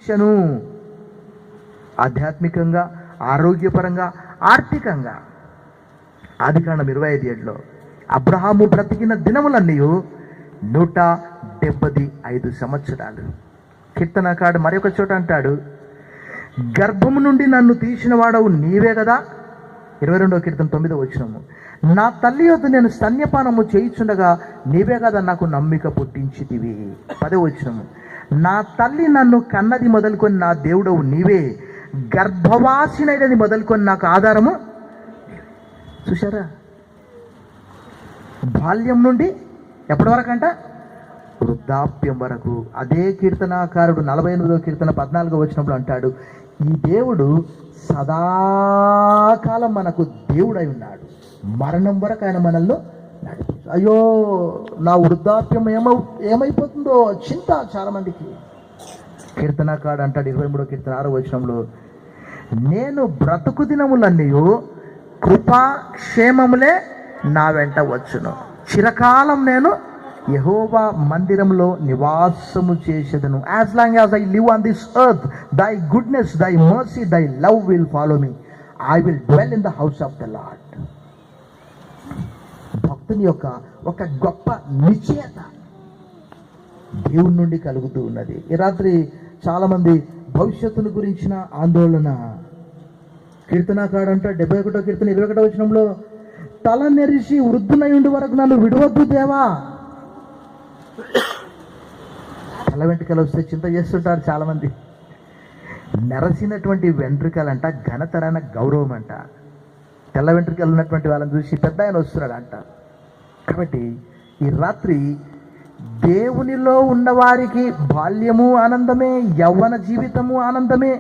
ఇచ్చెను. ఆధ్యాత్మికంగా, ఆరోగ్యపరంగా, ఆర్థికంగా. ఆదికాండం 25:7 అబ్రహాము బ్రతికిన దినములన్నీ 175 సంవత్సరాలు. కీర్తనకాడు మరొక చోట అంటాడు, గర్భము నుండి నన్ను తీసిన వాడవు నీవే కదా. 22వ కీర్తన 9వ వచనము, నా తల్లి యొద్ద నేను స్తన్యపానము చేయుచుండగా నీవే కదా నాకు నమ్మిక పుట్టించితివి. 10వ వచనము, నా తల్లి నన్ను కన్నది మొదలుకొని నా దేవుడవు నీవే, గర్భవాసినది మొదలుకొని నాకు ఆధారము. చూశారా, బాల్యం నుండి ఎప్పటి వరకు అంట, వృద్ధాప్యం వరకు. అదే కీర్తనాకారుడు 48వ కీర్తన 14వ వచనంలో అంటాడు, ఈ దేవుడు సదాకాలం మనకు దేవుడై ఉన్నాడు, మరణం వరకు ఆయన మనల్ని నడిపించు. అయ్యో నా వృద్ధాప్యం ఏమైపోతుందో చింత చాలా మందికి. కీర్తనాకారుడు అంటాడు 23వ కీర్తన 6వ వచనంలో, నేను బ్రతుకు దినములన్నీ కృపా క్షేమములే నా వెంట వచ్చును, చిరకాలం నేను యెహోవా మందిరంలో నివాసము చేసేదను. As long as I live on this earth, దై గుడ్నెస్, దై మర్సీ, దై love will follow me. I will dwell in the house of the lord. భక్తుని యొక్క ఒక గొప్ప నిశ్చయత దేవుని నుండి కలుగుతూ ఉన్నది. ఈ రాత్రి చాలామంది భవిష్యత్తును గురించిన ఆందోళన. కీర్తనాకాడు అంట 71వ కీర్తన 21వ వచనంలో, తల నెరిసి వృద్ధునయుండి వరకు నన్ను విడవద్దు దేవా. తల వెంట్రుకలు వస్తే చింత చేస్తుంటారు చాలామంది. నెరసినటువంటి వెంట్రుకలంట ఘనతరైన గౌరవం అంట. తెల్ల వెంట్రుకలు ఉన్నటువంటి వాళ్ళని చూసి పెద్ద ఆయన వస్తున్నాడు అంట. కాబట్టి ఈ రాత్రి దేవునిలో ఉన్నవారికి బాల్యము ఆనందమే, యవ్వన జీవితము ఆనందమే,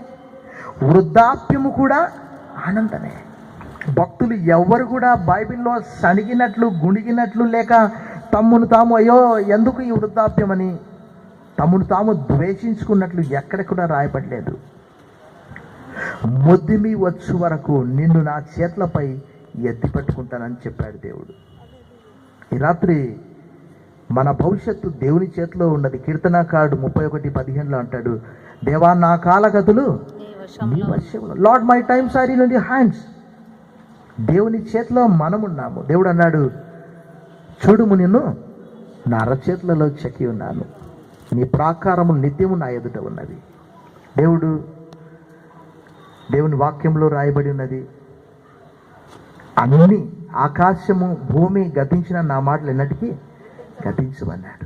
వృద్ధాప్యము కూడా ఆనందమే. భక్తులు ఎవ్వరు కూడా బైబిల్లో సణిగినట్లు, గుణిగినట్లు, లేక తమ్మును తాము అయ్యో ఎందుకు ఈ వృద్ధాప్యం అని తమ్మును తాము ద్వేషించుకున్నట్లు ఎక్కడ కూడా రాయబడలేదు. మొద్దిమి వచ్చు వరకు నిన్ను నా చేతులపై ఎత్తి పట్టుకుంటానని చెప్పాడు దేవుడు. ఈ రాత్రి మన భవిష్యత్తు దేవుని చేతిలో ఉన్నది. కీర్తనాకారుడు 31:15 అంటాడు, దేవా నా కాలగతులు నీ వశంలో, Lord my times are in your hands. దేవుని చేతిలో మనమున్నాము. దేవుడు అన్నాడు, చూడుము నిన్ను నా అరచేతులలో చెక్కి ఉన్నాను, నీ ప్రాకారము నిత్యము నా ఎదుట ఉన్నది. దేవుని వాక్యంలో రాయబడి ఉన్నది, అన్ని ఆకాశము భూమి గతించిన నా మాటలు ఎన్నటికీ గతించమన్నాడు.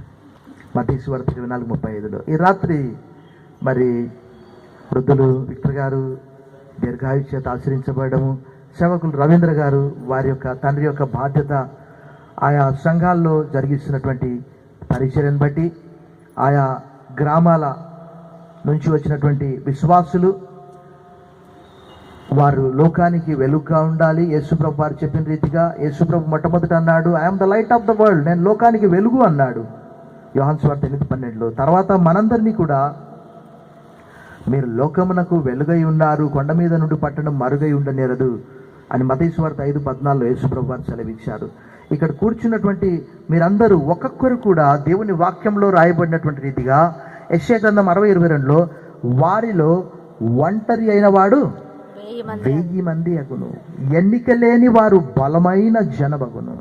మత్తయి సువార్త 24:35. ఈ రాత్రి మరి వృద్ధులు విక్టర్ గారు దీర్ఘాయు చేత ఆశ్రయించబడము, సేవకులు రవీంద్ర గారు వారి యొక్క తండ్రి యొక్క బాధ్యత, ఆయా సంఘాల్లో జరిగిస్తున్నటువంటి పరిచర్యను బట్టి, ఆయా గ్రామాల నుంచి వచ్చినటువంటి విశ్వాసులు వారు లోకానికి వెలుగుగా ఉండాలి. యేసుప్రభు వారు చెప్పిన రీతిగా, యేసుప్రభు మొట్టమొదట అన్నాడు, I'm the light of the world, నేను లోకానికి వెలుగు అన్నాడు యోహాను సువార్త 8:12. తర్వాత మనందరినీ కూడా మీరు లోకమునకు వెలుగై ఉన్నారు, కొండ మీద నుండి పట్టణం మరుగై ఉండనేరదు అని మత్తయి సువార్త 5:14 యేసుప్రభు వారు సెలవిచ్చారు. ఇక్కడ కూర్చున్నటువంటి మీరందరూ ఒక్కొక్కరు కూడా దేవుని వాక్యంలో రాయబడినటువంటి రీతిగా యెషయా గ్రంథం 60:22లో వారిలో ఒంటరి అయిన వాడు 1000 మంది అగును, ఎన్నిక లేని వారు బలమైన జనమగును,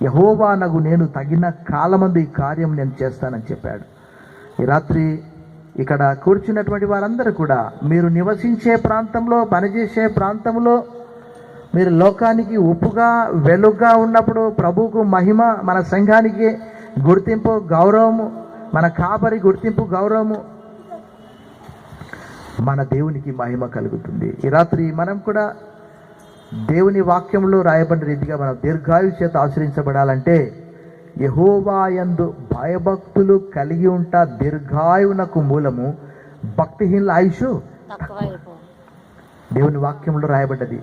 యెహోవా నగు నేను తగిన కాలమందు ఈ కార్యం నేను చేస్తానని చెప్పాడు. ఈ రాత్రి ఇక్కడ కూర్చున్నటువంటి వారందరూ కూడా మీరు నివసించే ప్రాంతంలో, పనిచేసే ప్రాంతంలో మీరు లోకానికి ఉప్పుగా వెలుగుగా ఉన్నప్పుడు ప్రభువుకు మహిమ, మన సంఘానికి గుర్తింపు గౌరవము, మన కాపరి గుర్తింపు గౌరవము, మన దేవునికి మహిమ కలుగుతుంది. ఈ రాత్రి మనం కూడా దేవుని వాక్యంలో రాయబడిన రీతిగా మనం దీర్ఘాయు చేత ఆశ్రయించబడాలంటే యెహోవా యందు భయభక్తులు కలిగి ఉంటా. దీర్ఘాయువునకు మూలము భక్తిహీనుల ఆయుష్. దేవుని వాక్యంలో రాయబడ్డది,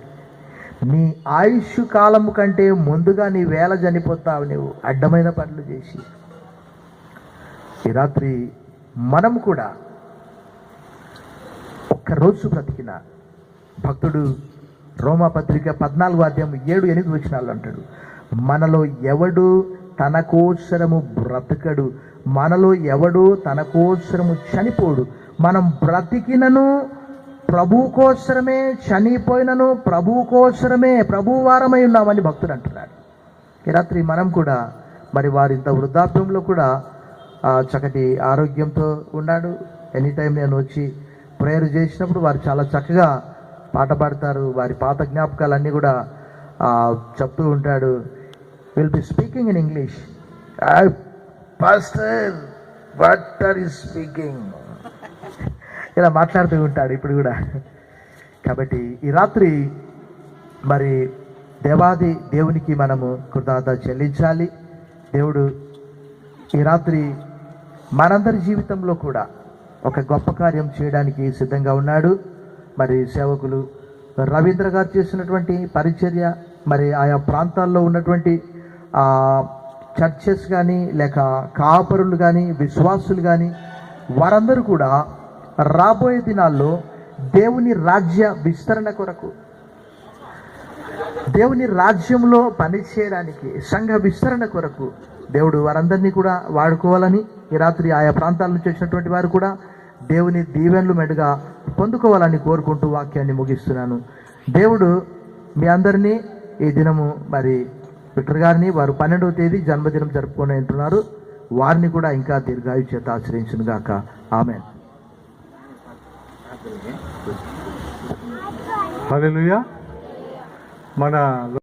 నీ ఆయుష్ కాలము కంటే ముందుగా నీ వేళ చనిపోతావు నువ్వు అడ్డమైన పనులు చేసి. ఈ రాత్రి మనం కూడా ఒక్కరోజు బ్రతికిన భక్తుడు రోమాపత్రిక 14:7-8 అంటాడు, మనలో ఎవడు తన కోసరము బ్రతకడు, మనలో ఎవడు తన కోసరము చనిపోడు, మనం బ్రతికినను ప్రభు కోసరమే, చనిపోయినను ప్రభు కోసరమే, ప్రభు వారమై ఉన్నామని భక్తుడు అంటున్నాడు. ఈ రాత్రి మనం కూడా మరి వారింత వృద్ధాప్యంలో కూడా చక్కటి ఆరోగ్యంతో ఉన్నాడు. ఎనీ టైం నేను వచ్చి ప్రేయర్ చేసినప్పుడు వారు చాలా చక్కగా పాట పాడతారు. వారి పాత జ్ఞాపకాలన్నీ కూడా చెప్తూ ఉంటాడు. Will be speaking in English. Pastor what are you speaking, ఇలా మాట్లాడుతూ ఉంటాడు ఇప్పుడు కూడా. కాబట్టి ఈ రాత్రి మరి దేవునికి మనము కృతజ్ఞత చెల్లించాలి. దేవుడు ఈ రాత్రి మనందరి జీవితంలో కూడా ఒక గొప్ప కార్యం చేయడానికి సిద్ధంగా ఉన్నాడు. మరి సేవకులు రవీంద్ర గారు చేసినటువంటి పరిచర్య, మరి ఆయా ప్రాంతాల్లో ఉన్నటువంటి చర్చెస్ కానీ, లేక కాపరులు కానీ, విశ్వాసులు కానీ, వారందరూ కూడా రాబోయే దినాల్లో దేవుని రాజ్య విస్తరణ కొరకు, దేవుని రాజ్యంలో పనిచేయడానికి, సంఘ విస్తరణ కొరకు దేవుడు వారందరినీ కూడా వాడుకోవాలని ఈ రాత్రి ఆయా ప్రాంతాల నుంచి వచ్చినటువంటి వారు కూడా దేవుని దీవెనలు మెండుగా పొందుకోవాలని కోరుకుంటూ వాక్యాన్ని ముగిస్తున్నాను. దేవుడు మీ అందరినీ ఈ దినము మరి విక్టర్ గారిని, వారు 12వ తేదీ జన్మదినం జరుపుకొని ఉంటున్నారు, వారిని కూడా ఇంకా దీర్ఘాయు చేత ఆశ్రయించును గాక. ఆమేన్. హల్లెలూయా. మన